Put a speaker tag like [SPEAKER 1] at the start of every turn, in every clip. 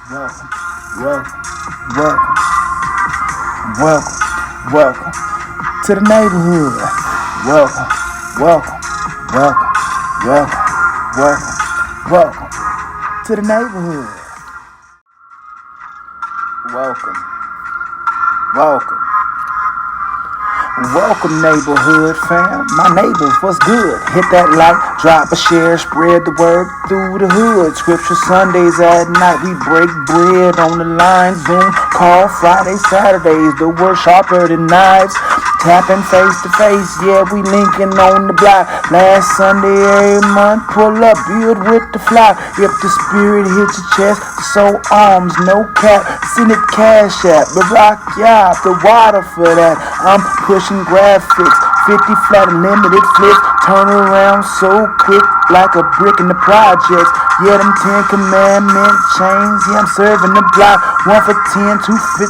[SPEAKER 1] Welcome, welcome, welcome, welcome, welcome to the neighborhood. Welcome, welcome, welcome, welcome, welcome, welcome to the neighborhood. Welcome, welcome, welcome neighborhood fam. My neighbors, what's good? Hit that like, drop a share, spread the word through the hood. Scripture Sundays at night, we break bread on the line. Zoom call Fridays, Saturdays, the word sharper than knives. Tapping face to face, yeah, we linking on the block. Last Sunday every month, pull up, build with the flock. If the spirit hits your chest, so arms, no cap. Send it cash app, the rock, yeah, the water for that. I'm pushing graphics, 50 flat unlimited flips. Turn around so quick, like a brick in the projects. Yeah, them 10 commandment chains, yeah, I'm serving the block. 1 for 10, 2 for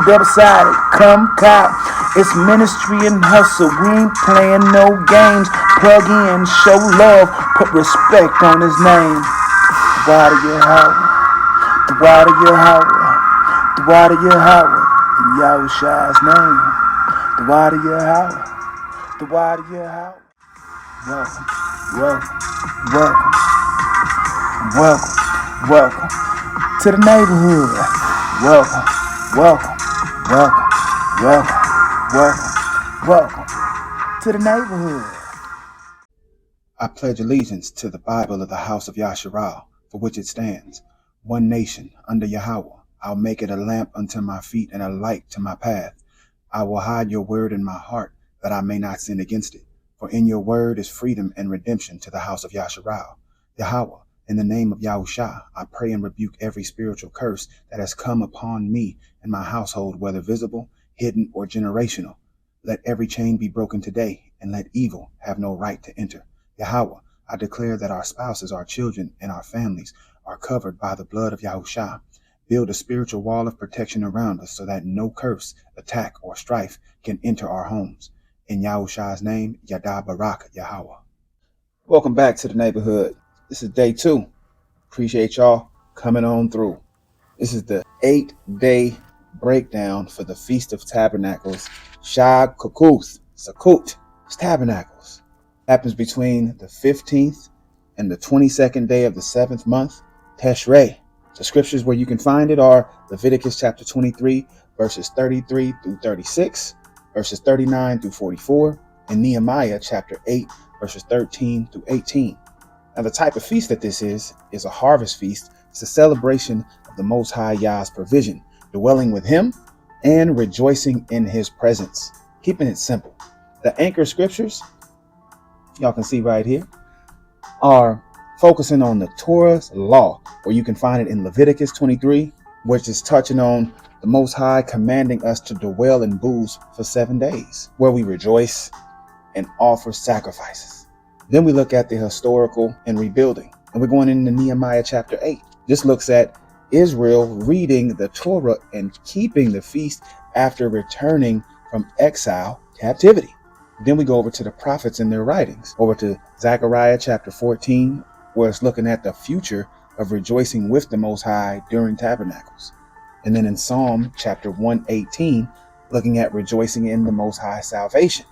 [SPEAKER 1] 15, double-sided, come cop. It's ministry and hustle, we ain't playing no games. Plug in, show love, put respect on his name. The water Yahweh, the water Yahweh, the water Yahweh, in Yahushua's name. The water Yahweh, the water Yahweh. Welcome, welcome, welcome, welcome, welcome to the neighborhood. Welcome, welcome, welcome, welcome, welcome, welcome to the neighborhood. I pledge allegiance to the Bible of the house of Yasharal, for which it stands, one nation, under Yahweh. I'll make it a lamp unto my feet and a light to my path. I will hide your word in my heart, that I may not sin against it. For in your word is freedom and redemption to the house of Yasharal. Yahweh, in the name of Yahusha, I pray and rebuke every spiritual curse that has come upon me and my household, whether visible, hidden, or generational. Let every chain be broken today, and let evil have no right to enter. Yahweh, I declare that our spouses, our children, and our families are covered by the blood of Yahusha. Build a spiritual wall of protection around us so that no curse, attack, or strife can enter our homes. In Yahushua's name, Yada Barak Yahweh. Welcome back to the neighborhood. This is day 2. Appreciate y'all coming on through. This is the 8-day breakdown for the Feast of Tabernacles, Shag Kukuth, Sakut. It's Tabernacles. Happens between the 15th and the 22nd day of the 7th month, Teshrei. The scriptures where you can find it are Leviticus chapter 23, verses 33 through 36, verses 39 through 44, and Nehemiah chapter 8, verses 13 through 18. Now, the type of feast that this is a harvest feast. It's a celebration of the Most High Yah's provision, dwelling with him and rejoicing in his presence. Keeping it simple. The anchor scriptures, y'all can see right here, are focusing on the Torah's law, where you can find it in Leviticus 23, which is touching on the Most High commanding us to dwell in booths for 7 days, where we rejoice and offer sacrifices. Then we look at the historical and rebuilding, and we're going into Nehemiah chapter 8. This looks at Israel reading the Torah and keeping the feast after returning from exile captivity. Then we go over to the prophets and their writings, over to Zechariah chapter 14, where it's looking at the future of rejoicing with the Most High during tabernacles. And then in Psalm chapter 118, looking at rejoicing in the Most High salvation.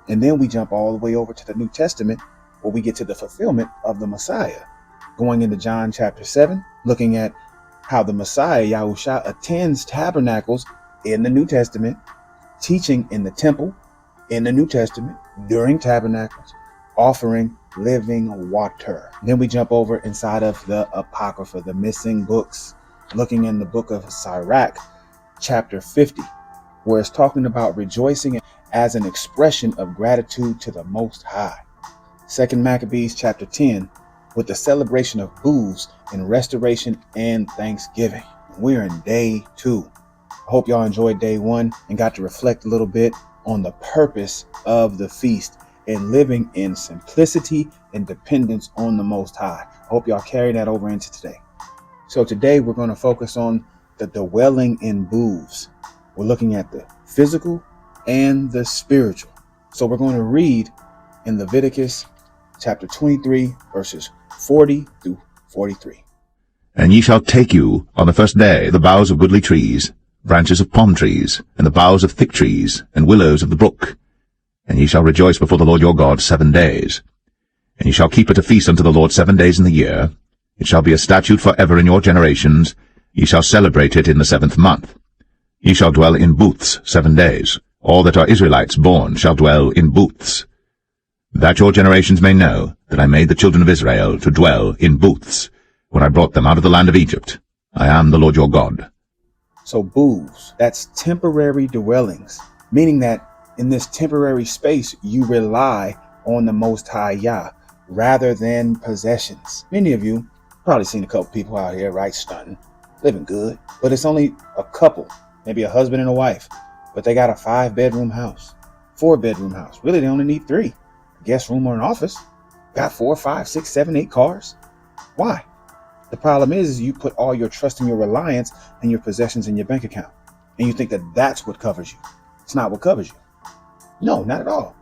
[SPEAKER 1] And then we jump all the way over to the New Testament, where we get to the fulfillment of the Messiah. Going into John chapter 7, looking at how the Messiah, Yahusha, attends tabernacles in the New Testament, teaching in the temple in the New Testament during tabernacles, offering living water. Then we jump over inside of the Apocrypha, the missing books, looking in the book of Sirach, chapter 50, where it's talking about rejoicing as an expression of gratitude to the Most High. 2 Maccabees chapter 10, with the celebration of booths in restoration and thanksgiving. We're in day 2. I hope y'all enjoyed day 1 and got to reflect a little bit on the purpose of the feast and living in simplicity and dependence on the Most High. I hope y'all carry that over into today. So today we're going to focus on the dwelling in booths. We're looking at the physical and the spiritual. So we're going to read in Leviticus chapter 23, verses 40 through 43.
[SPEAKER 2] And ye shall take you on the first day the boughs of goodly trees, branches of palm trees, and the boughs of thick trees, and willows of the brook. And ye shall rejoice before the Lord your God 7 days. And ye shall keep it a feast unto the Lord 7 days in the year. It shall be a statute for ever in your generations. Ye shall celebrate it in the 7th month. Ye shall dwell in booths 7 days. All that are Israelites born shall dwell in booths. That your generations may know that I made the children of Israel to dwell in booths, when I brought them out of the land of Egypt. I am the Lord your God.
[SPEAKER 1] So booths, that's temporary dwellings, meaning that in this temporary space, you rely on the Most High Yah rather than possessions. Many of you probably seen a couple people out here, right, stunting, living good, but it's only a couple, maybe a husband and a wife, but they got a 5-bedroom house, 4-bedroom house. Really, they only need 3, a guest room or an office. Got 4, 5, 6, 7, 8 cars. Why? The problem is you put all your trust and your reliance and your possessions in your bank account, and you think that that's what covers you. It's not what covers you. No, not at all.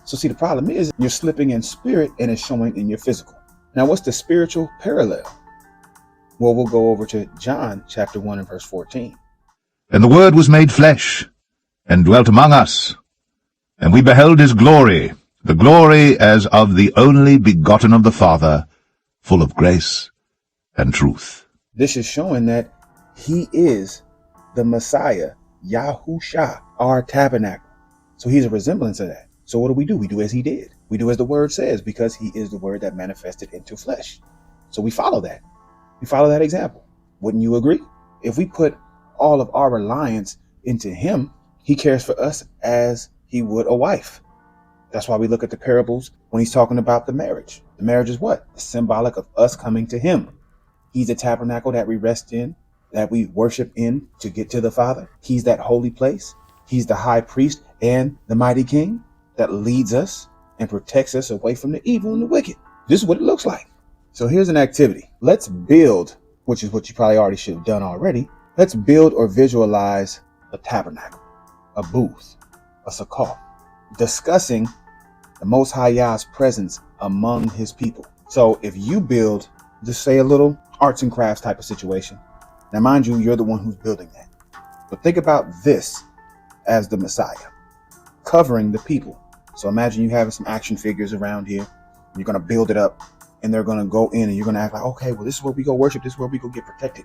[SPEAKER 1] So see, the problem is you're slipping in spirit and it's showing in your physical. Now, what's the spiritual parallel? Well, we'll go over to John chapter 1 and verse 14.
[SPEAKER 2] And the Word was made flesh, and dwelt among us. And we beheld his glory, the glory as of the only begotten of the Father, full of grace and truth.
[SPEAKER 1] This is showing that he is the Messiah, Yahusha, our tabernacle. So he's a resemblance of that. So what do? We do as he did. We do as the word says, because he is the word that manifested into flesh. So we follow that. We follow that example. Wouldn't you agree? If we put all of our reliance into him, he cares for us as he would a wife. That's why we look at the parables when he's talking about the marriage. The marriage is what? It's symbolic of us coming to him. He's a tabernacle that we rest in, that we worship in to get to the Father. He's that holy place. He's the high priest and the mighty king that leads us and protects us away from the evil and the wicked. This is what it looks like. So here's an activity. Let's build, which is what you probably already should have done already. Let's build or visualize a tabernacle, a booth, a sukkah, discussing the Most High Yah's presence among his people. So if you build, just say a little arts and crafts type of situation. Now, mind you, you're the one who's building that. But think about this as the Messiah covering the people. So imagine you having some action figures around here. You're going to build it up and they're going to go in and you're going to act like, okay, well, this is where we go worship. This is where we go get protected,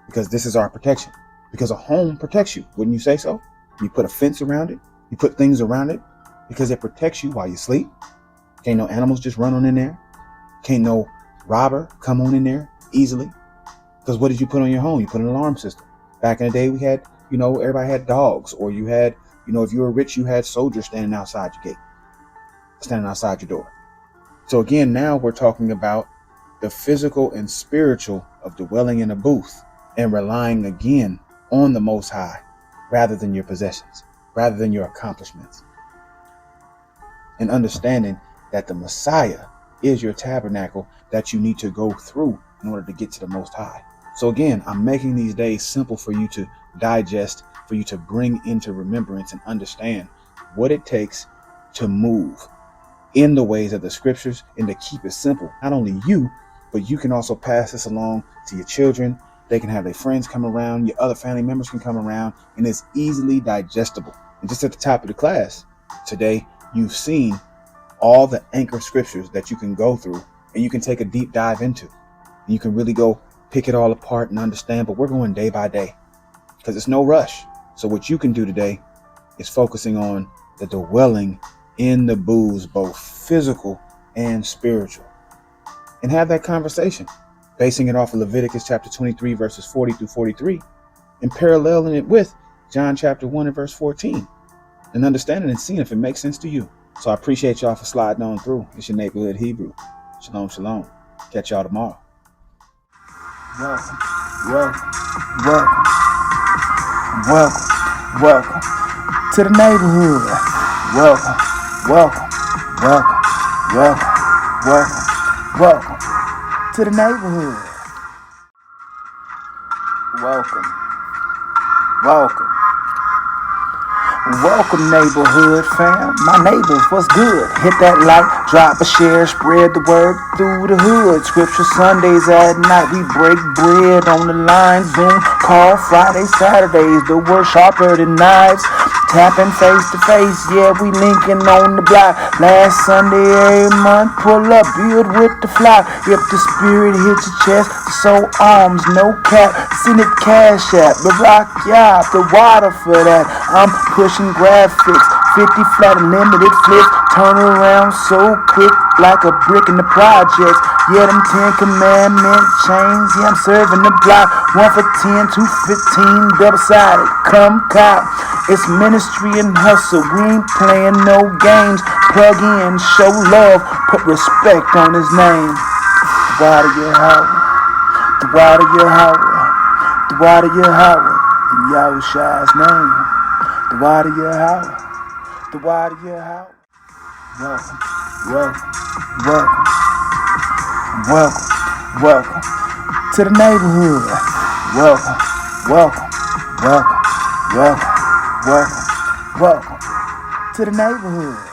[SPEAKER 1] because this is our protection, because a home protects you. Wouldn't you say so? You put a fence around it. You put things around it because it protects you while you sleep. Can't no animals just run on in there. Can't no robber come on in there easily. Because what did you put on your home? You put an alarm system. Back in the day, we had, everybody had dogs, or you had, if you were rich, you had soldiers standing outside your gate, standing outside your door. So again, now we're talking about the physical and spiritual of dwelling in a booth and relying again on the Most High rather than your possessions, rather than your accomplishments. And understanding that the Messiah is your tabernacle that you need to go through in order to get to the Most High. So again, I'm making these days simple for you to digest, for you to bring into remembrance and understand what it takes to move in the ways of the scriptures and to keep it simple. Not only you, but you can also pass this along to your children. They can have their friends come around, your other family members can come around, and it's easily digestible. And just at the top of the class today, you've seen all the anchor scriptures that you can go through and you can take a deep dive into. And you can really go pick it all apart and understand, but we're going day by day because it's no rush. So what you can do today is focusing on the dwelling in the booths, both physical and spiritual, and have that conversation, basing it off of Leviticus chapter 23, verses 40 through 43, and paralleling it with John chapter 1 and verse 14, and understanding and seeing if it makes sense to you. So I appreciate y'all for sliding on through. It's your neighborhood Hebrew. Shalom, shalom. Catch y'all tomorrow. Welcome, welcome, welcome, welcome, welcome to the neighborhood. Welcome, welcome, welcome, welcome, welcome, welcome to the neighborhood. Welcome, welcome, Welcome neighborhood fam, my neighbors, what's good? Hit that like, drop a share, spread the word through the hood. Scripture Sundays at night, we break bread on the line. Zoom call Friday, Saturdays, the word sharper than knives. Tapping face to face, yeah, we linking on the block. Last Sunday every month, pull up, build with the flock. If the spirit hits your chest, so arms, no cap. Send it cash app, the rock yeah, the water for that. I'm pushing graphics, 50 flat unlimited flips. Turn around so quick, like a brick in the projects. Yeah, them 10 commandment chains, yeah, I'm serving the block. 1 for 10, 2 for 15, double-sided, come cop. It's ministry and hustle, we ain't playing no games. Plug in, show love, put respect on his name. The water your Howard, the water your Howard, the water your Howard, in Yahushua's name. The water your Howard, the water your Howard. Welcome, welcome, welcome, welcome, welcome to the neighborhood. Welcome, welcome, welcome, welcome, welcome, welcome to the neighborhood.